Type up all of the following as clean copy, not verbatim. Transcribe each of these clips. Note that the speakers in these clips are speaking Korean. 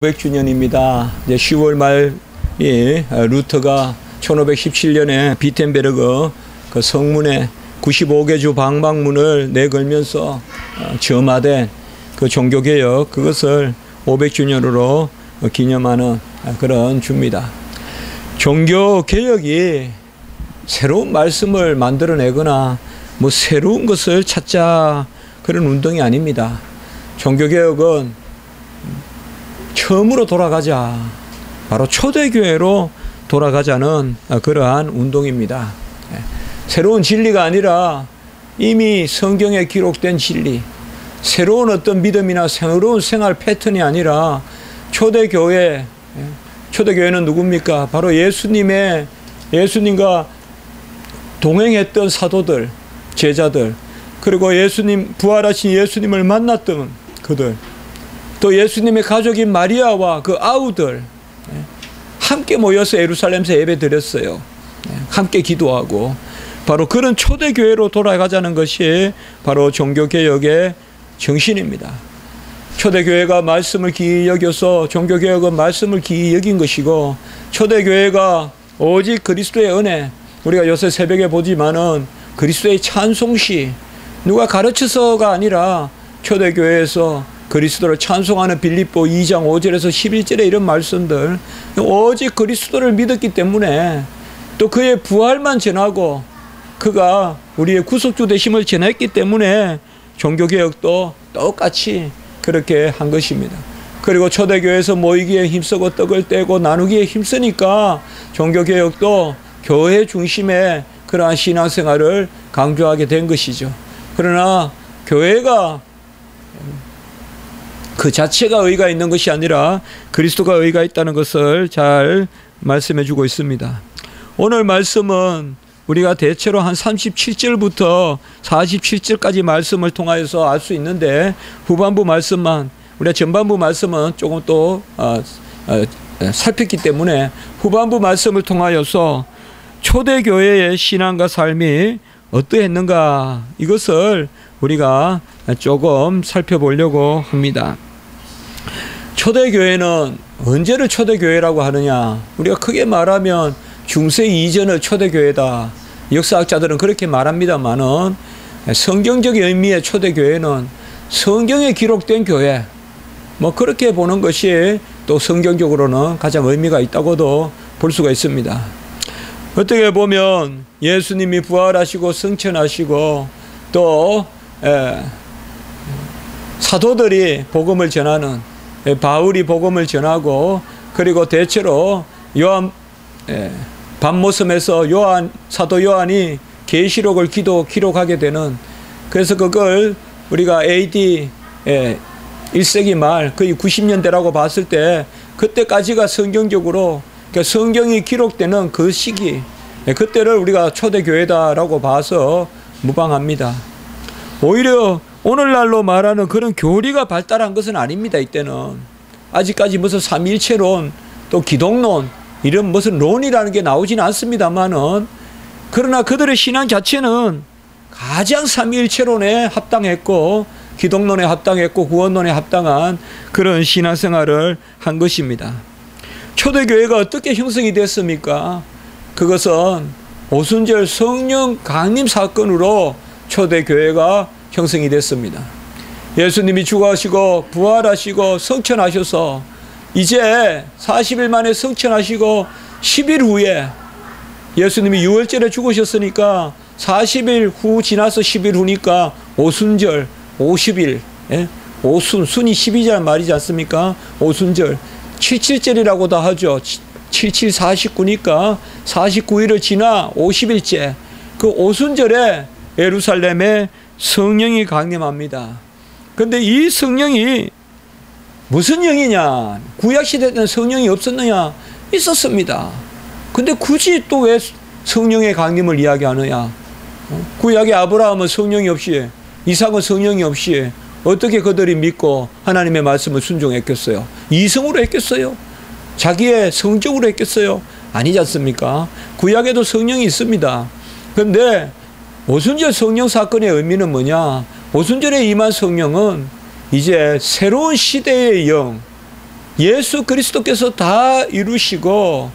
500주년입니다. 이제 10월 말에 루터가 1517년에 비텐베르그 그 성문에 95개 주 방방문을 내걸면서 점화된 그 종교개혁, 그것을 500주년으로 기념하는 그런 주입니다. 종교개혁이 새로운 말씀을 만들어내거나 뭐 새로운 것을 찾자 그런 운동이 아닙니다. 종교개혁은 처음으로 돌아가자, 바로 초대교회로 돌아가자는 그러한 운동입니다. 새로운 진리가 아니라 이미 성경에 기록된 진리, 새로운 어떤 믿음이나 새로운 생활 패턴이 아니라 초대교회는 누굽니까? 바로 예수님과 동행했던 사도들, 제자들, 그리고 예수님, 부활하신 예수님을 만났던 그들, 또 예수님의 가족인 마리아와 그 아우들 함께 모여서 예루살렘에서 예배 드렸어요. 함께 기도하고, 바로 그런 초대교회로 돌아가자는 것이 바로 종교개혁의 정신입니다. 초대교회가 말씀을 기이 여겨서 종교개혁은 말씀을 기이 여긴 것이고, 초대교회가 오직 그리스도의 은혜, 우리가 요새 새벽에 보지만은 그리스도의 찬송시, 누가 가르쳐서가 아니라 초대교회에서 그리스도를 찬송하는 빌립보 2장 5절에서 11절에 이런 말씀들, 오직 그리스도를 믿었기 때문에, 또 그의 부활만 전하고 그가 우리의 구속주 되심을 전했기 때문에 종교개혁도 똑같이 그렇게 한 것입니다. 그리고 초대교회에서 모이기에 힘쓰고 떡을 떼고 나누기에 힘쓰니까 종교개혁도 교회 중심의 그러한 신앙생활을 강조하게 된 것이죠. 그러나 교회가 그 자체가 의의가 있는 것이 아니라 그리스도가 의의가 있다는 것을 잘 말씀해 주고 있습니다. 오늘 말씀은 우리가 대체로 한 37절부터 47절까지 말씀을 통하여서 알 수 있는데, 후반부 말씀만, 우리가 전반부 말씀은 조금 또 살폈기 때문에 후반부 말씀을 통하여서 초대교회의 신앙과 삶이 어떠했는가, 이것을 우리가 조금 살펴보려고 합니다. 초대교회는 언제를 초대교회라고 하느냐? 우리가 크게 말하면 중세 이전의 초대교회다. 역사학자들은 그렇게 말합니다만은, 성경적인 의미의 초대교회는 성경에 기록된 교회, 뭐 그렇게 보는 것이 또 성경적으로는 가장 의미가 있다고도 볼 수가 있습니다. 어떻게 보면 예수님이 부활하시고 승천하시고 또 사도들이 복음을 전하는, 바울이 복음을 전하고, 그리고 대체로 밤모섬에서 사도 요한이 계시록을 기록하게 되는, 그래서 그걸 우리가 AD 1세기 말 거의 90년대라고 봤을 때, 그때까지가 성경적으로, 그러니까 성경이 기록되는 그 시기, 그때를 우리가 초대교회다라고 봐서 무방합니다. 오히려 오늘날로 말하는 그런 교리가 발달한 것은 아닙니다. 이때는 아직까지 무슨 삼위일체론, 또 기독론, 이런 무슨 론이라는 게 나오지는 않습니다만은, 그러나 그들의 신앙 자체는 가장 삼위일체론에 합당했고 기독론에 합당했고 구원론에 합당한 그런 신앙생활을 한 것입니다. 초대교회가 어떻게 형성이 됐습니까? 그것은 오순절 성령 강림 사건으로 초대교회가 형성이 됐습니다. 예수님이 죽으시고 부활하시고 성천하셔서 이제 40일 만에 성천하시고 10일 후에, 예수님이 6월절에 죽으셨으니까 40일 후 지나서 10일 후니까 오순절 50일, 순이 12절 말이지 않습니까? 오순절 77절이라고도 하죠. 77, 49니까 49일을 지나 50일째, 그 오순절에 예루살렘에 성령이 강림합니다. 근데 이 성령이 무슨 영이냐? 구약시대 때는 성령이 없었느냐? 있었습니다. 근데 굳이 또 왜 성령의 강림을 이야기하느냐? 구약의 아브라함은 성령이 없이, 이삭은 성령이 없이 어떻게 그들이 믿고 하나님의 말씀을 순종했겠어요? 이성으로 했겠어요? 자기의 성적으로 했겠어요? 아니지 않습니까? 구약에도 성령이 있습니다. 그런데 오순절 성령 사건의 의미는 뭐냐? 오순절에 임한 성령은 이제 새로운 시대의 영, 예수 그리스도께서 다 이루시고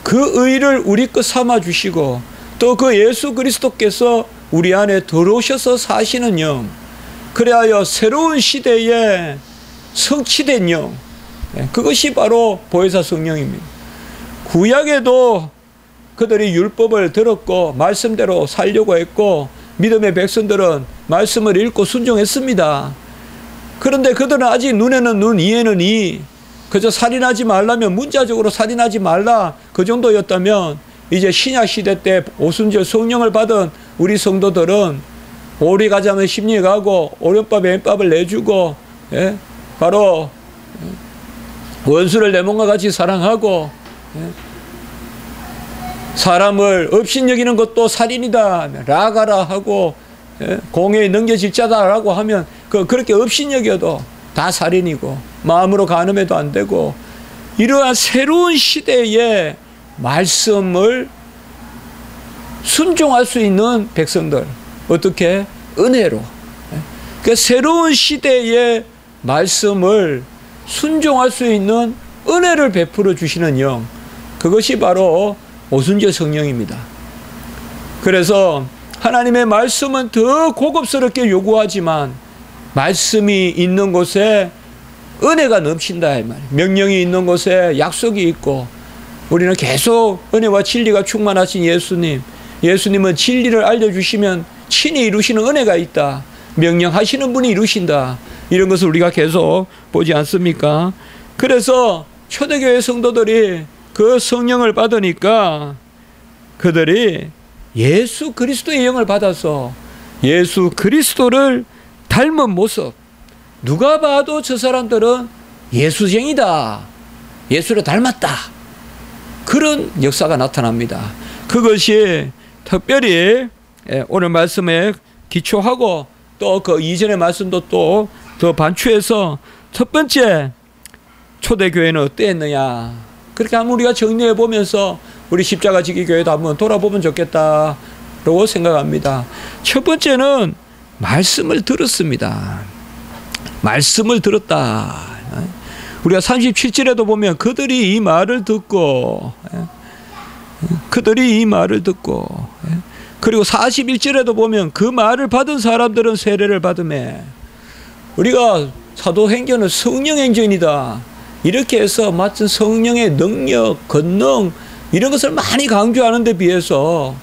그 의를 우리 것 삼아 주시고 또 그 예수 그리스도께서 우리 안에 들어오셔서 사시는 영, 그리하여 새로운 시대에 성취된 영, 그것이 바로 보혜사 성령입니다. 구약에도 그들이 율법을 들었고 말씀대로 살려고 했고 믿음의 백성들은 말씀을 읽고 순종했습니다. 그런데 그들은 아직 눈에는 눈, 이에는 이, 그저 살인하지 말라면 문자적으로 살인하지 말라 그 정도였다면 이제 신약 시대 때 오순절 성령을 받은 우리 성도들은 오리 가자면 심리에 가고 오른밥 왼밥을 내주고, 예? 바로 원수를 내 몸과 같이 사랑하고, 예? 사람을 업신여기는 것도 살인이다 라가라 하고, 예? 공에 넘겨질 자다라고 하면 그렇게 업신여겨도 다 살인이고 마음으로 간음해도 안 되고, 이러한 새로운 시대에 말씀을 순종할 수 있는 백성들, 어떻게? 은혜로. 그 새로운 시대의 말씀을 순종할 수 있는 은혜를 베풀어 주시는 영, 그것이 바로 오순절 성령입니다. 그래서 하나님의 말씀은 더 고급스럽게 요구하지만 말씀이 있는 곳에 은혜가 넘친다 이 말이에요. 명령이 있는 곳에 약속이 있고, 우리는 계속 은혜와 진리가 충만하신 예수님, 예수님은 진리를 알려주시면 친히 이루시는 은혜가 있다, 명령하시는 분이 이루신다, 이런 것을 우리가 계속 보지 않습니까? 그래서 초대교회 성도들이 그 성령을 받으니까 그들이 예수 그리스도의 영을 받아서 예수 그리스도를 닮은 모습, 누가 봐도 저 사람들은 예수쟁이다, 예수를 닮았다, 그런 역사가 나타납니다. 그것이 특별히 오늘 말씀에 기초하고 또 그 이전의 말씀도 또 더 반추해서 첫 번째 초대교회는 어땠느냐, 그렇게 한번 우리가 정리해 보면서 우리 십자가 지기 교회도 한번 돌아보면 좋겠다라고 생각합니다. 첫 번째는 말씀을 들었습니다. 말씀을 들었다. 우리가 37절에도 보면 그들이 이 말을 듣고, 그들이 이 말을 듣고, 그리고 41절에도 보면 그 말을 받은 사람들은 세례를 받으매, 우리가 사도행전은 성령행전이다 이렇게 해서 마치 성령의 능력, 권능 이런 것을 많이 강조하는 데 비해서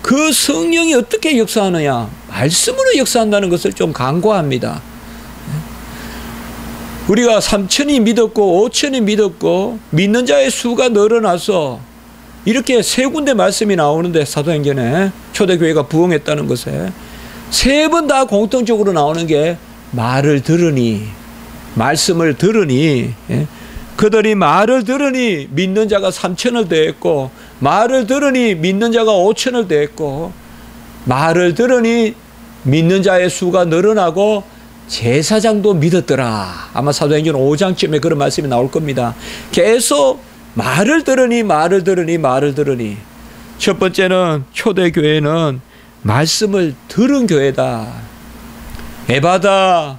그 성령이 어떻게 역사하느냐, 말씀으로 역사한다는 것을 좀 강조합니다. 우리가 3천이 믿었고 5천이 믿었고 믿는 자의 수가 늘어나서 이렇게 세 군데 말씀이 나오는데, 사도행전에 초대교회가 부흥했다는 것에 세 번 다 공통적으로 나오는 게 말을 들으니, 말씀을 들으니, 그들이 말을 들으니 믿는 자가 3천을 더했고, 말을 들으니 믿는 자가 5천을 더했고, 말을 들으니 믿는 자의 수가 늘어나고 제사장도 믿었더라. 아마 사도행전 5장쯤에 그런 말씀이 나올 겁니다. 계속 말을 들으니 말을 들으니 말을 들으니. 첫 번째는 초대교회는 말씀을 들은 교회다. 에바다,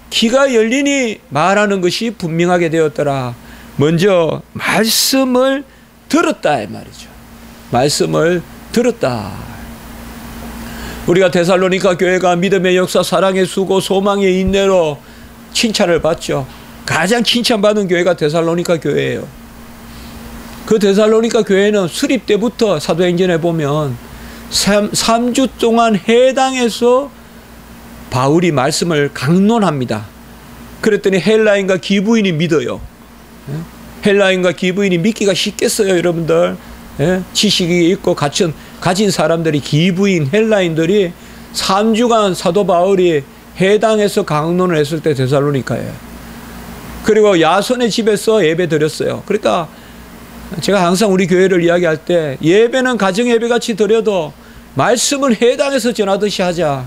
귀가 열리니 말하는 것이 분명하게 되었더라. 먼저 말씀을 들었다 이 말이죠. 말씀을 들었다. 우리가 데살로니가 교회가 믿음의 역사, 사랑의 수고, 소망의 인내로 칭찬을 받죠. 가장 칭찬받은 교회가 데살로니가 교회예요. 그 데살로니가 교회는 수립 때부터 사도행전에 보면 3주 동안 해당해서 바울이 말씀을 강론합니다. 그랬더니 헬라인과 기브인이 믿어요. 헬라인과 기브인이 믿기가 쉽겠어요, 여러분들. 지식이 있고 가진 사람들이, 기브인, 헬라인들이 3주간 사도 바울이 해당해서 강론을 했을 때 데살로니카에, 그리고 야손의 집에서 예배 드렸어요. 그러니까 제가 항상 우리 교회를 이야기할 때 예배는 가정 예배같이 드려도 말씀은 해당해서 전하듯이 하자.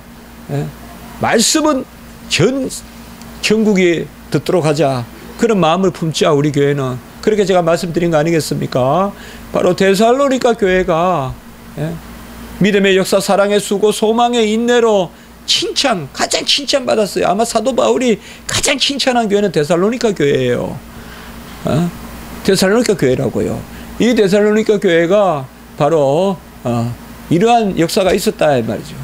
말씀은 전국이 듣도록 하자. 그런 마음을 품자, 우리 교회는. 그렇게 제가 말씀드린 거 아니겠습니까? 바로 데살로니가 교회가 믿음의 역사, 사랑의 수고, 소망의 인내로 가장 칭찬받았어요. 아마 사도 바울이 가장 칭찬한 교회는 데살로니가 교회예요. 데살로니가 교회라고요. 이 데살로니가 교회가 바로 이러한 역사가 있었다 이 말이죠.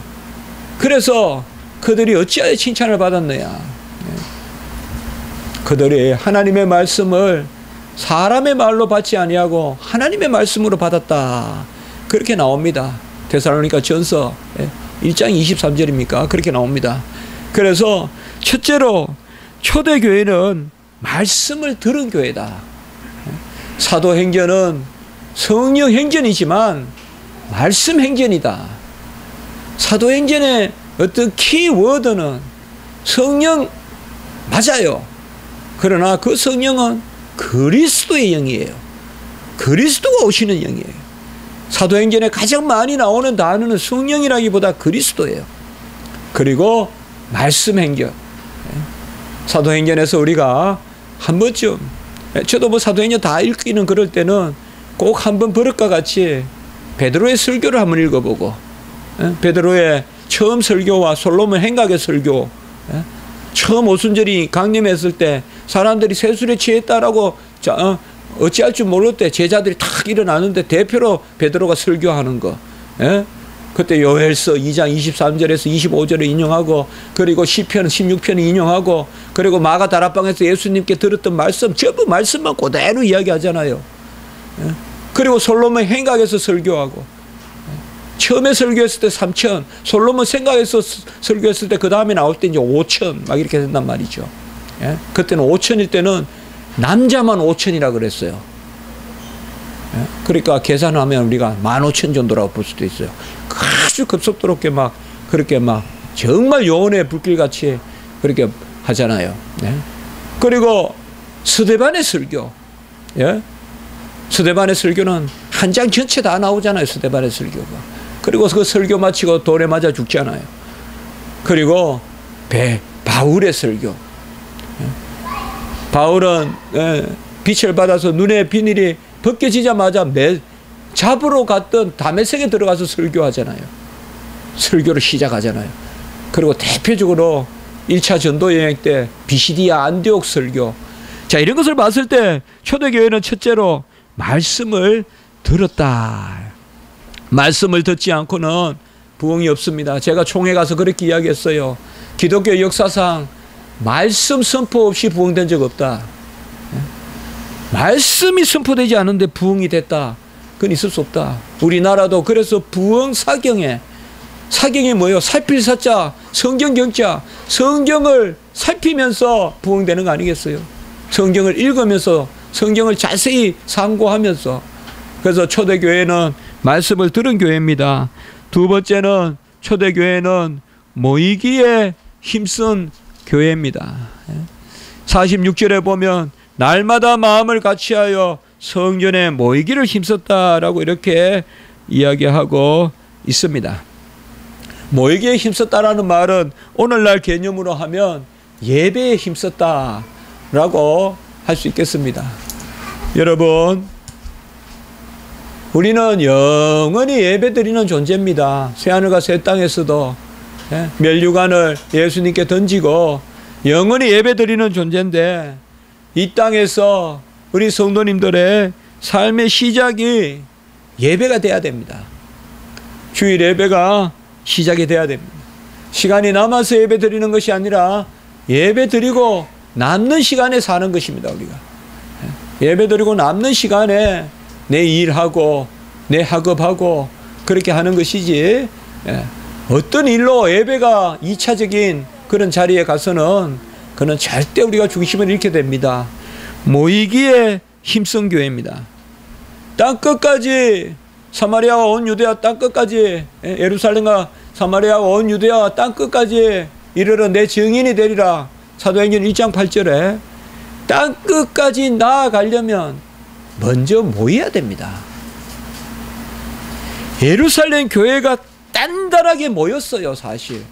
그래서 그들이 어찌하여 칭찬을 받았느냐. 그들이 하나님의 말씀을 사람의 말로 받지 아니하고 하나님의 말씀으로 받았다. 그렇게 나옵니다. 데살로니가 전서 1장 23절입니까? 그렇게 나옵니다. 그래서 첫째로 초대교회는 말씀을 들은 교회다. 사도행전은 성령 행전이지만 말씀 행전이다. 사도행전의 어떤 키워드는 성령 맞아요. 그러나 그 성령은 그리스도의 영이에요. 그리스도가 오시는 영이에요. 사도행전에 가장 많이 나오는 단어는 성령이라기보다 그리스도예요. 그리고 말씀 행전. 사도행전에서 우리가 한 번쯤, 저도 뭐 사도행전 다 읽기는 그럴 때는 꼭 한번 버릇과 같이 베드로의 설교를 한번 읽어보고, 베드로의 처음 설교와 솔로몬 행각의 설교, 처음 오순절이 강림했을 때 사람들이 세술에 취했다라고 어찌할 줄 모를 때 제자들이 탁 일어나는데 대표로 베드로가 설교하는 거. 그때 요엘서 2장 23절에서 25절을 인용하고, 그리고 시편 16편을 인용하고, 그리고 마가 다락방에서 예수님께 들었던 말씀 전부 말씀만 그대로 이야기하잖아요. 그리고 솔로몬 행각에서 설교하고, 처음에 설교했을 때 3천, 솔로몬 생각에서 설교했을 때 그 다음에 나올 때 이제 5천 막 이렇게 된단 말이죠. 그때는 5천일 때는 남자만 5천이라 그랬어요. 그러니까 계산하면 우리가 15,000 정도라고 볼 수도 있어요. 아주 급속도롭게 막 그렇게 막 정말 요원의 불길같이 그렇게 하잖아요. 그리고 스데반의 설교, 스데반의 설교는 한 장 전체 다 나오잖아요. 스데반의 설교가. 그리고 그 설교 마치고 돌에 맞아 죽잖아요. 그리고 바울의 설교. 바울은 빛을 받아서 눈의 비닐이 벗겨지자마자 잡으러 갔던 다메섹에 들어가서 설교하잖아요. 설교를 시작하잖아요. 그리고 대표적으로 1차 전도 여행 때 비시디아 안디옥 설교. 자, 이런 것을 봤을 때 초대교회는 첫째로 말씀을 들었다. 말씀을 듣지 않고는 부흥이 없습니다. 제가 총회 가서 그렇게 이야기했어요. 기독교 역사상 말씀 선포 없이 부흥된 적 없다. 말씀이 선포되지 않은데 부흥이 됐다. 그건 있을 수 없다. 우리나라도 그래서 부흥 사경이 뭐예요? 살필 사자, 성경 경자, 성경을 살피면서 부흥되는 거 아니겠어요? 성경을 읽으면서 성경을 자세히 상고하면서. 그래서 초대교회는 말씀을 들은 교회입니다. 두 번째는 초대교회는 모이기에 힘쓴 교회입니다. 46절에 보면 날마다 마음을 같이하여 성전에 모이기를 힘썼다라고 이렇게 이야기하고 있습니다. 모이기에 힘썼다라는 말은 오늘날 개념으로 하면 예배에 힘썼다라고 할 수 있겠습니다. 여러분, 우리는 영원히 예배드리는 존재입니다. 새하늘과 새 땅에서도 면류관을 예수님께 던지고 영원히 예배드리는 존재인데, 이 땅에서 우리 성도님들의 삶의 시작이 예배가 돼야 됩니다. 주일 예배가 시작이 돼야 됩니다. 시간이 남아서 예배 드리는 것이 아니라 예배 드리고 남는 시간에 사는 것입니다. 우리가 예배 드리고 남는 시간에 내 일하고 내 학업하고 그렇게 하는 것이지, 어떤 일로 예배가 2차적인 그런 자리에 가서는 그는 절대 우리가 중심을 잃게 됩니다. 모이기에 힘쓴 교회입니다. 땅끝까지 사마리아와 온 유대야 땅끝까지, 예루살렘과 사마리아와 온 유대야 땅끝까지 이르러 내 증인이 되리라. 사도행전 1장 8절에 땅끝까지 나아가려면 먼저 모여야 됩니다. 예루살렘 교회가 단단하게 모였어요. 사실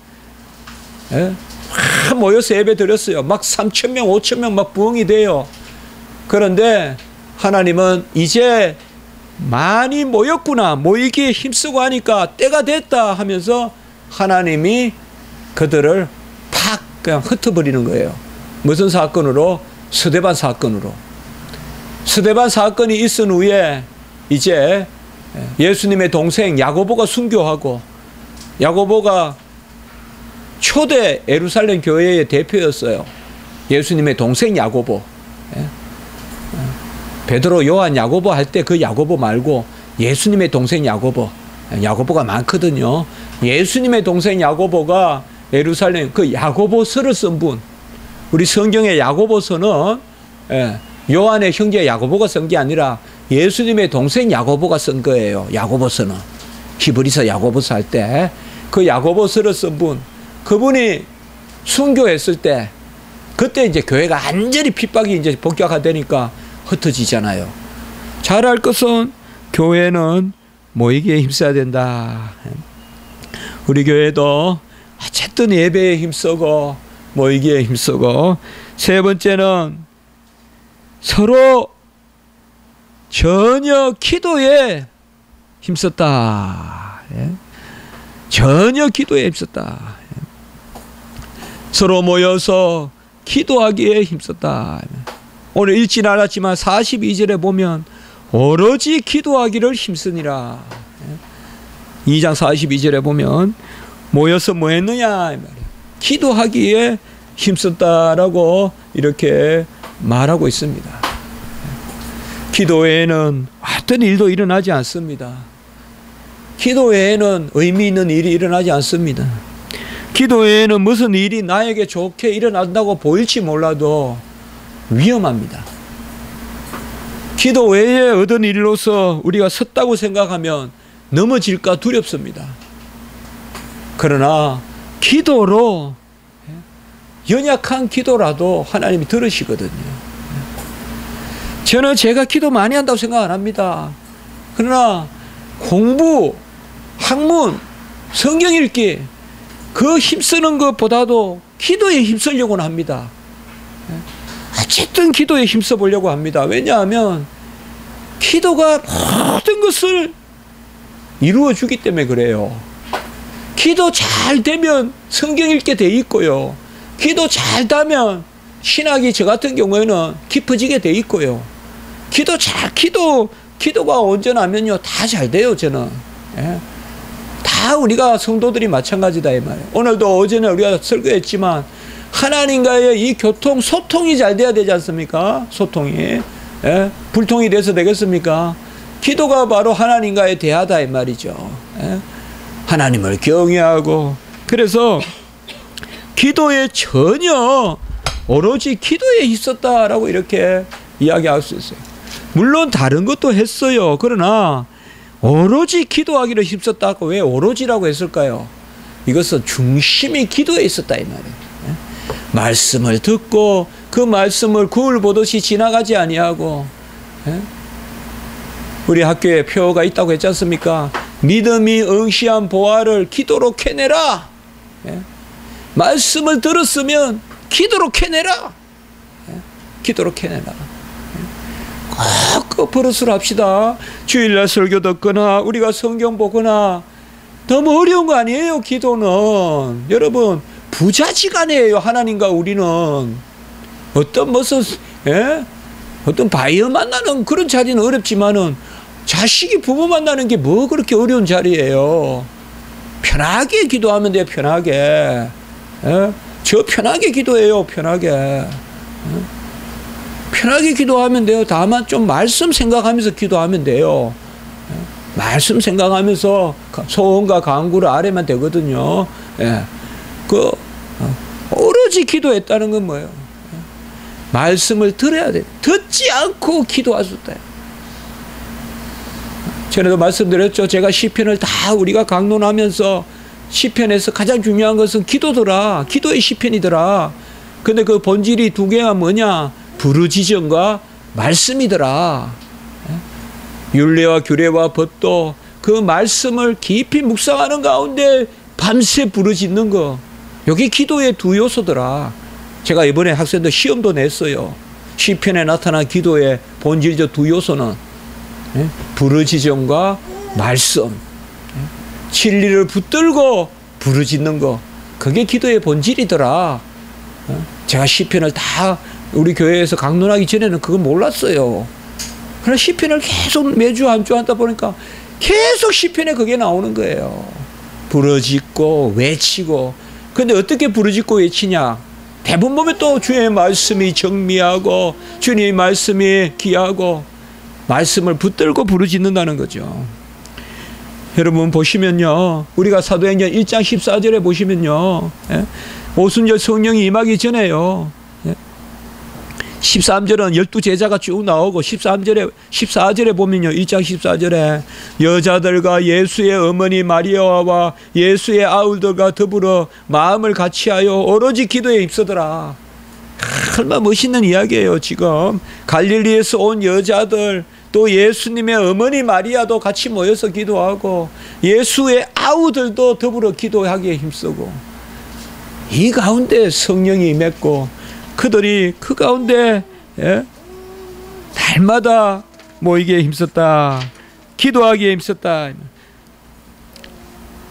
모여서 예배 드렸어요. 막 3,000명 5,000명 막 부흥이 돼요. 그런데 하나님은 이제 많이 모였구나, 모이기에 힘쓰고 하니까 때가 됐다 하면서 하나님이 그들을 팍 그냥 흩어버리는 거예요. 무슨 사건으로? 스데반 사건으로. 스데반 사건이 있은 후에 이제 예수님의 동생 야고보가 순교하고, 야고보가 초대 예루살렘 교회의 대표였어요. 예수님의 동생 야고보. 베드로, 요한, 야고보 할 때 그 야고보 말고 예수님의 동생 야고보. 야고보가 많거든요. 예수님의 동생 야고보가 예루살렘 그 야고보서를 쓴 분. 우리 성경의 야고보서는 요한의 형제 야고보가 쓴 게 아니라 예수님의 동생 야고보가 쓴 거예요. 야고보서는 히브리서 야고보서 할 때 그 야고보서를 쓴 분, 그분이 순교했을 때 그때 이제 교회가 완전히 핍박이 이제 본격화되니까 흩어지잖아요. 잘할 것은 교회는 모이기에 힘써야 된다. 우리 교회도 어쨌든 예배에 힘쓰고 모이기에 힘쓰고, 세 번째는 서로 전혀 기도에 힘썼다. 전혀 기도에 힘썼다. 서로 모여서 기도하기에 힘썼다. 오늘 읽진 않았지만 42절에 보면 오로지 기도하기를 힘쓰니라. 2장 42절에 보면 모여서 뭐 했느냐, 기도하기에 힘썼다라고 이렇게 말하고 있습니다. 기도 외에는 어떤 일도 일어나지 않습니다. 기도 외에는 의미 있는 일이 일어나지 않습니다. 기도 외에는 무슨 일이 나에게 좋게 일어난다고 보일지 몰라도 위험합니다. 기도 외에 얻은 일로서 우리가 섰다고 생각하면 넘어질까 두렵습니다. 그러나 기도로, 연약한 기도라도 하나님이 들으시거든요. 저는 제가 기도 많이 한다고 생각 안 합니다. 그러나 공부, 학문, 성경 읽기, 그 힘쓰는 것보다도 기도에 힘쓰려고는 합니다. 어쨌든 기도에 힘써 보려고 합니다. 왜냐하면 기도가 모든 것을 이루어 주기 때문에 그래요. 기도 잘 되면 성경 읽게 돼 있고요. 기도 잘 되면 신학이 저 같은 경우에는 깊어지게 돼 있고요. 기도가 온전하면요 다 잘 돼요. 저는 다 우리가 성도들이 마찬가지다 이 말이에요. 오늘도 어제는 우리가 설교했지만 하나님과의 이 소통이 잘 돼야 되지 않습니까? 소통이. 불통이 돼서 되겠습니까? 기도가 바로 하나님과의 대화다 이 말이죠. 하나님을 경외하고, 그래서 기도에 전혀 오로지 기도에 있었다라고 이렇게 이야기할 수 있어요. 물론 다른 것도 했어요. 그러나 오로지 기도하기를 힘썼다고 왜 오로지라고 했을까요? 이것은 중심이 기도에 있었다 이 말이에요. 말씀을 듣고 그 말씀을 굴 보듯이 지나가지 아니하고, 우리 학교에 표가 있다고 했지 않습니까? 믿음이 응시한 보화를 기도로 캐내라. 말씀을 들었으면 기도로 캐내라. 기도로 캐내라. 꼭 버릇을 합시다. 주일날 설교 듣거나 우리가 성경 보거나 너무 어려운 거 아니에요. 기도는 여러분 부자지간이에요. 하나님과 우리는 어떤 어떤 바이어 만나는 그런 자리는 어렵지만은 자식이 부모 만나는 게 뭐 그렇게 어려운 자리예요. 편하게 기도하면 돼요. 편하게. 저 편하게 기도해요. 편하게. 편하게 기도하면 돼요. 다만 좀 말씀 생각하면서 기도하면 돼요. 말씀 생각하면서 소원과 간구를 아뢰면 되거든요. 오로지 기도했다는 건 뭐예요? 말씀을 들어야 돼. 듣지 않고 기도할 수 있다. 전에도 말씀드렸죠. 제가 시편을 다 우리가 강론하면서 시편에서 가장 중요한 것은 기도더라. 기도의 시편이더라. 근데 그 본질이 두 개가 뭐냐? 부르짖음과 말씀이더라. 율례와 규례와 법도 그 말씀을 깊이 묵상하는 가운데 밤새 부르짖는 거. 여기 기도의 두 요소더라. 제가 이번에 학생들 시험도 냈어요. 시편에 나타난 기도의 본질적 두 요소는 부르짖음과 말씀. 진리를 붙들고 부르짖는 거. 그게 기도의 본질이더라. 제가 시편을 다 우리 교회에서 강론하기 전에는 그걸 몰랐어요. 그러나 시편을 계속 매주 한 주 하다 보니까 계속 시편에 그게 나오는 거예요. 부르짖고 외치고. 근데 어떻게 부르짖고 외치냐? 대부분 보면 또 주의 말씀이 정미하고 주님의 말씀이 귀하고 말씀을 붙들고 부르짖는다는 거죠. 여러분 보시면요, 우리가 사도행전 1장 14절에 보시면요, 오순절 성령이 임하기 전에요, 13절은 12제자가 쭉 나오고 14절에 보면요, 1장 14절에 여자들과 예수의 어머니 마리아와 예수의 아우들과 더불어 마음을 같이하여 오로지 기도에 힘쓰더라. 얼마나 멋있는 이야기예요. 지금 갈릴리에서 온 여자들, 또 예수님의 어머니 마리아도 같이 모여서 기도하고 예수의 아우들도 더불어 기도하기에 힘쓰고, 이 가운데 성령이 임했고 그들이 그 가운데 날마다 모이기에 힘썼다. 기도하기에 힘썼다.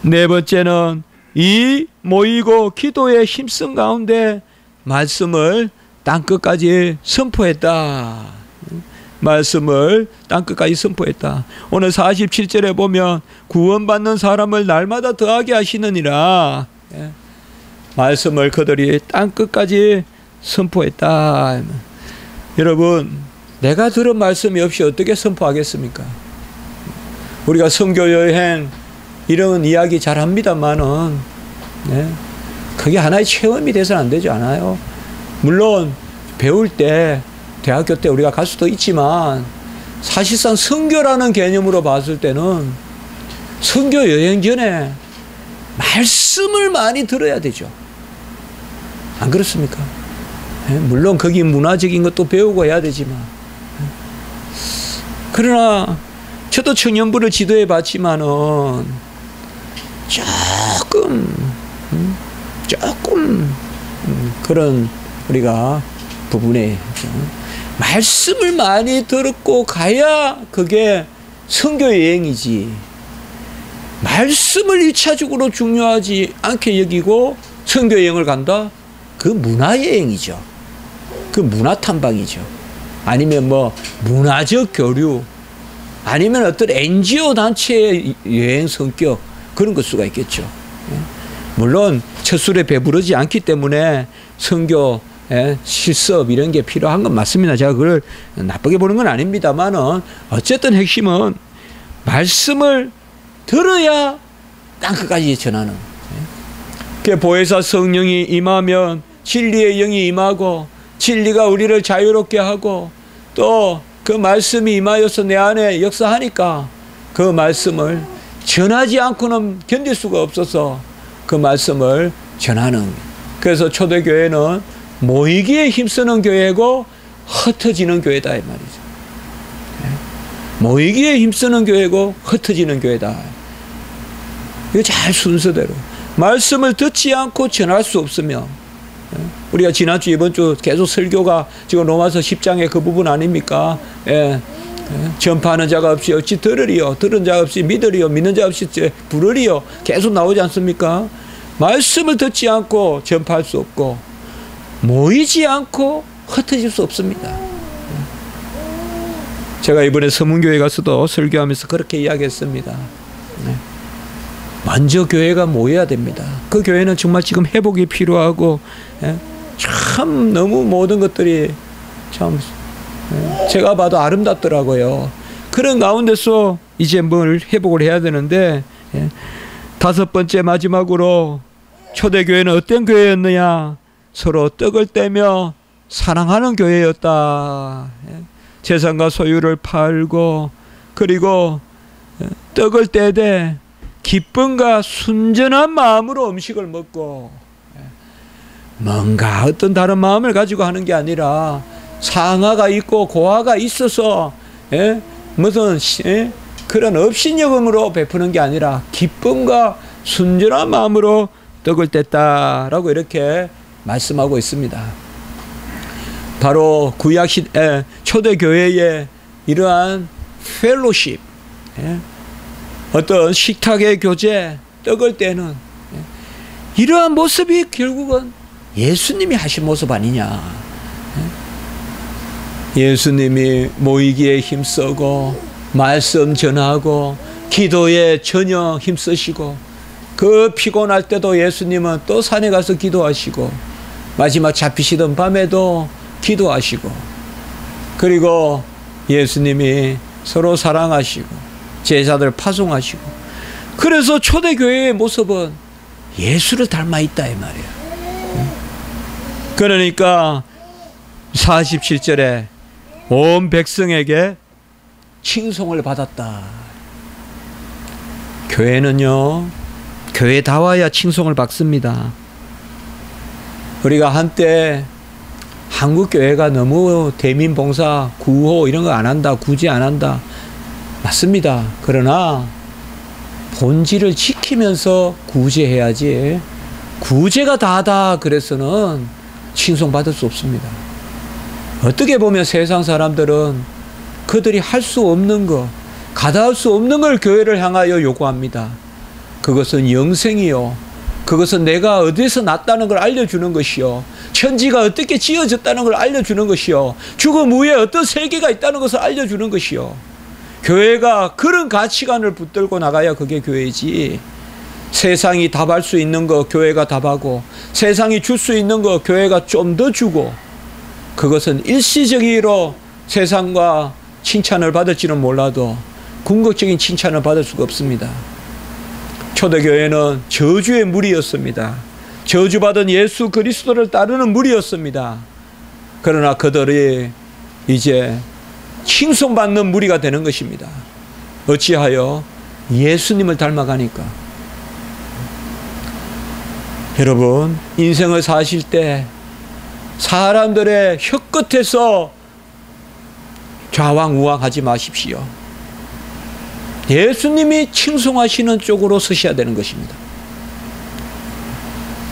네 번째는 이 모이고 기도에 힘쓴 가운데 말씀을 땅끝까지 선포했다. 말씀을 땅끝까지 선포했다. 오늘 47절에 보면 구원받는 사람을 날마다 더하게 하시느니라. 말씀을 그들이 땅끝까지 선포했다. 여러분, 내가 들은 말씀이 없이 어떻게 선포하겠습니까? 우리가 선교 여행 이런 이야기 잘 합니다만은 그게 하나의 체험이 돼서는 안 되지 않아요? 물론 배울 때 대학교 때 우리가 갈 수도 있지만 사실상 선교라는 개념으로 봤을 때는 선교 여행 전에 말씀을 많이 들어야 되죠. 안 그렇습니까? 물론 거기 문화적인 것도 배우고 해야 되지만, 그러나 저도 청년부를 지도해 봤지만은 조금 그런 우리가 부분에 말씀을 많이 듣고 가야 그게 선교 여행이지, 말씀을 1차적으로 중요하지 않게 여기고 선교 여행을 간다? 그 문화 여행이죠. 그 문화 탐방이죠. 아니면 뭐 문화적 교류, 아니면 어떤 NGO 단체의 여행 성격, 그런 것 수가 있겠죠. 물론 첫 술에 배부르지 않기 때문에 선교 실습 이런 게 필요한 건 맞습니다. 제가 그걸 나쁘게 보는 건 아닙니다만은 어쨌든 핵심은 말씀을 들어야 땅끝까지 전하는. 그 보혜사 성령이 임하면 진리의 영이 임하고 진리가 우리를 자유롭게 하고 또 그 말씀이 임하여서 내 안에 역사하니까 그 말씀을 전하지 않고는 견딜 수가 없어서 그 말씀을 전하는. 그래서 초대교회는 모이기에 힘쓰는 교회고 흩어지는 교회다 이 말이죠. 모이기에 힘쓰는 교회고 흩어지는 교회다. 이거 잘 순서대로 말씀을 듣지 않고 전할 수 없으면, 우리가 지난주 이번주 계속 설교가 지금 로마서 10장의 그 부분 아닙니까? 전파하는 자가 없이 어찌 들으리요, 들은 자가 없이 믿으리요, 믿는 자가 없이 부르리요, 계속 나오지 않습니까? 말씀을 듣지 않고 전파할 수 없고 모이지 않고 흩어질 수 없습니다. 제가 이번에 서문교회 가서도 설교하면서 그렇게 이야기했습니다. 먼저 교회가 모여야 됩니다. 그 교회는 정말 지금 회복이 필요하고 참 너무 모든 것들이 참 제가 봐도 아름답더라고요. 그런 가운데서 이제 뭘 회복을 해야 되는데, 다섯 번째 마지막으로 초대교회는 어떤 교회였느냐? 서로 떡을 떼며 사랑하는 교회였다. 재산과 소유를 팔고 그리고 떡을 떼되 기쁨과 순전한 마음으로 음식을 먹고, 뭔가 어떤 다른 마음을 가지고 하는 게 아니라 상하가 있고 고하가 있어서 무슨 그런 업신여금으로 베푸는 게 아니라 기쁨과 순전한 마음으로 떡을 뗐다라고 이렇게 말씀하고 있습니다. 바로 구약시대 초대교회의 이러한 펠로십, 어떤 식탁의 교제, 떡을 떼는 이러한 모습이 결국은 예수님이 하신 모습 아니냐. 예수님이 모이기에 힘쓰고 말씀 전하고 기도에 전혀 힘쓰시고 그 피곤할 때도 예수님은 또 산에 가서 기도하시고 마지막 잡히시던 밤에도 기도하시고 그리고 예수님이 서로 사랑하시고 제자들 파송하시고 그래서 초대교회의 모습은 예수를 닮아 있다 이 말이에요. 그러니까 47절에 온 백성에게 칭송을 받았다. 교회는요, 교회다워야 칭송을 받습니다. 우리가 한때 한국 교회가 너무 대민봉사, 구호 이런 거 안 한다, 구제 안 한다. 맞습니다. 그러나 본질을 지키면서 구제해야지 구제가 다하다 그래서는 칭송받을 수 없습니다. 어떻게 보면 세상 사람들은 그들이 할 수 없는 거, 가다할 수 없는 걸 교회를 향하여 요구합니다. 그것은 영생이요, 그것은 내가 어디서 났다는 걸 알려주는 것이요, 천지가 어떻게 지어졌다는 걸 알려주는 것이요, 죽음 후에 어떤 세계가 있다는 것을 알려주는 것이요. 교회가 그런 가치관을 붙들고 나가야 그게 교회지. 세상이 답할 수 있는 거 교회가 답하고 세상이 줄 수 있는 거 교회가 좀 더 주고 그것은 일시적으로 세상과 칭찬을 받을지는 몰라도 궁극적인 칭찬을 받을 수가 없습니다. 초대교회는 저주의 무리였습니다. 저주받은 예수 그리스도를 따르는 무리였습니다. 그러나 그들이 이제 칭송받는 무리가 되는 것입니다. 어찌하여? 예수님을 닮아가니까. 여러분, 인생을 사실 때 사람들의 혀끝에서 좌왕우왕하지 마십시오. 예수님이 칭송하시는 쪽으로 서셔야 되는 것입니다.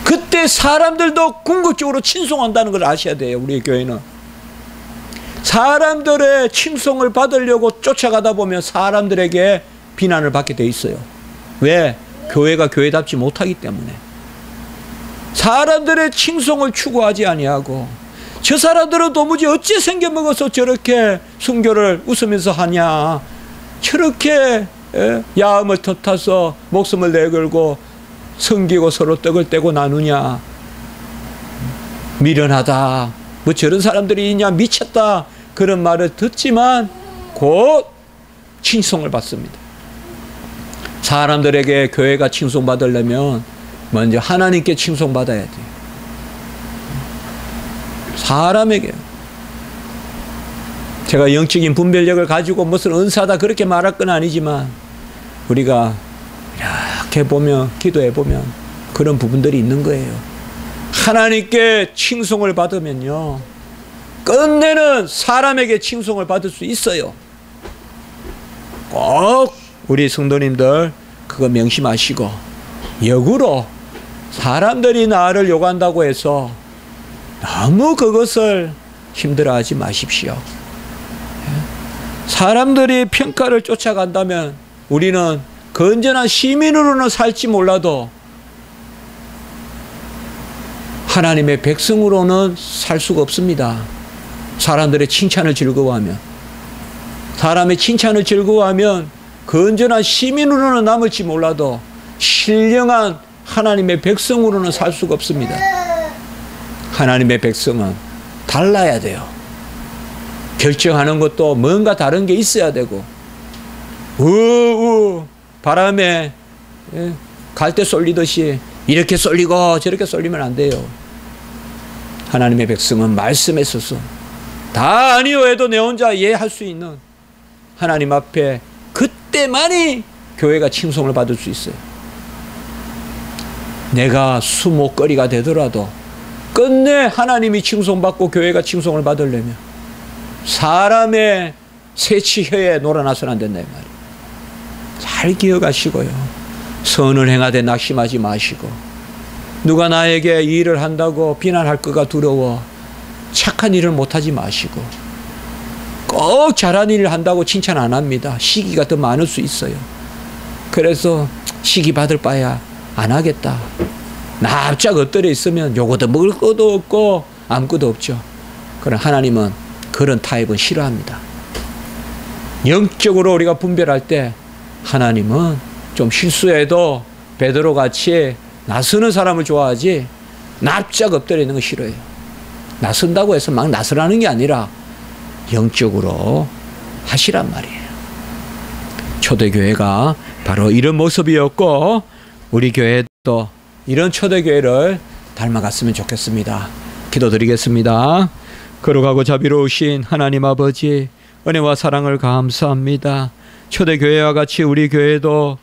그때 사람들도 궁극적으로 칭송한다는 걸 아셔야 돼요. 우리 교회는 사람들의 칭송을 받으려고 쫓아가다 보면 사람들에게 비난을 받게 돼 있어요. 왜? 교회가 교회답지 못하기 때문에. 사람들의 칭송을 추구하지 아니하고 저 사람들은 도무지 어찌 생겨먹어서 저렇게 순교를 웃으면서 하냐, 저렇게 야음을 터타서 목숨을 내걸고 섬기고 서로 떡을 떼고 나누냐, 미련하다, 뭐 저런 사람들이 있냐, 미쳤다, 그런 말을 듣지만 곧 칭송을 받습니다. 사람들에게 교회가 칭송받으려면 먼저 하나님께 칭송받아야 돼요. 사람에게. 제가 영적인 분별력을 가지고 무슨 은사다 그렇게 말할 건 아니지만 우리가 이렇게 보면, 기도해 보면 그런 부분들이 있는 거예요. 하나님께 칭송을 받으면요, 끝내는 사람에게 칭송을 받을 수 있어요. 꼭 우리 성도님들 그거 명심하시고, 역으로 사람들이 나를 욕한다고 해서 너무 그것을 힘들어하지 마십시오. 사람들이 평가를 쫓아간다면 우리는 건전한 시민으로는 살지 몰라도 하나님의 백성으로는 살 수가 없습니다. 사람들의 칭찬을 즐거워하면, 사람의 칭찬을 즐거워하면 건전한 시민으로는 남을지 몰라도 신령한 하나님의 백성으로는 살 수가 없습니다. 하나님의 백성은 달라야 돼요. 결정하는 것도 뭔가 다른 게 있어야 되고, 바람에 갈대 쏠리듯이 이렇게 쏠리고 저렇게 쏠리면 안 돼요. 하나님의 백성은 말씀에 서서 다 아니요 해도 내 혼자 이해할 수 있는 하나님 앞에 그때만이 교회가 칭송을 받을 수 있어요. 내가 수목거리가 되더라도 끝내 하나님이 칭송받고 교회가 칭송을 받으려면 사람의 새치혀에 놀아나서는 안 된다 이 말이에요. 잘 기억하시고요. 선을 행하되 낙심하지 마시고, 누가 나에게 이 일을 한다고 비난할 거가 두려워 착한 일을 못하지 마시고, 꼭 잘한 일을 한다고 칭찬 안 합니다. 시기가 더 많을 수 있어요. 그래서 시기 받을 바야 안 하겠다. 납작 엎드려 있으면 요거도 먹을 것도 없고 아무것도 없죠. 그럼 하나님은 그런 타입은 싫어합니다. 영적으로 우리가 분별할 때 하나님은 좀 실수해도 베드로같이 나서는 사람을 좋아하지 납작 엎드리는 거 싫어해요. 나선다고 해서 막 나서라는 게 아니라 영적으로 하시란 말이에요. 초대교회가 바로 이런 모습이었고 우리 교회도 이런 초대교회를 닮아갔으면 좋겠습니다. 기도드리겠습니다. 거룩하고 자비로우신 하나님 아버지, 은혜와 사랑을 감사합니다. 초대교회와 같이 우리 교회도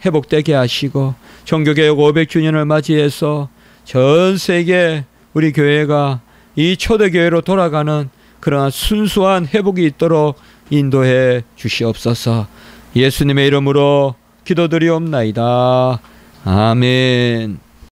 회복되게 하시고 종교개혁 500주년을 맞이해서 전 세계 우리 교회가 이 초대교회로 돌아가는 그러한 순수한 회복이 있도록 인도해 주시옵소서. 예수님의 이름으로 기도드리옵나이다. 아멘.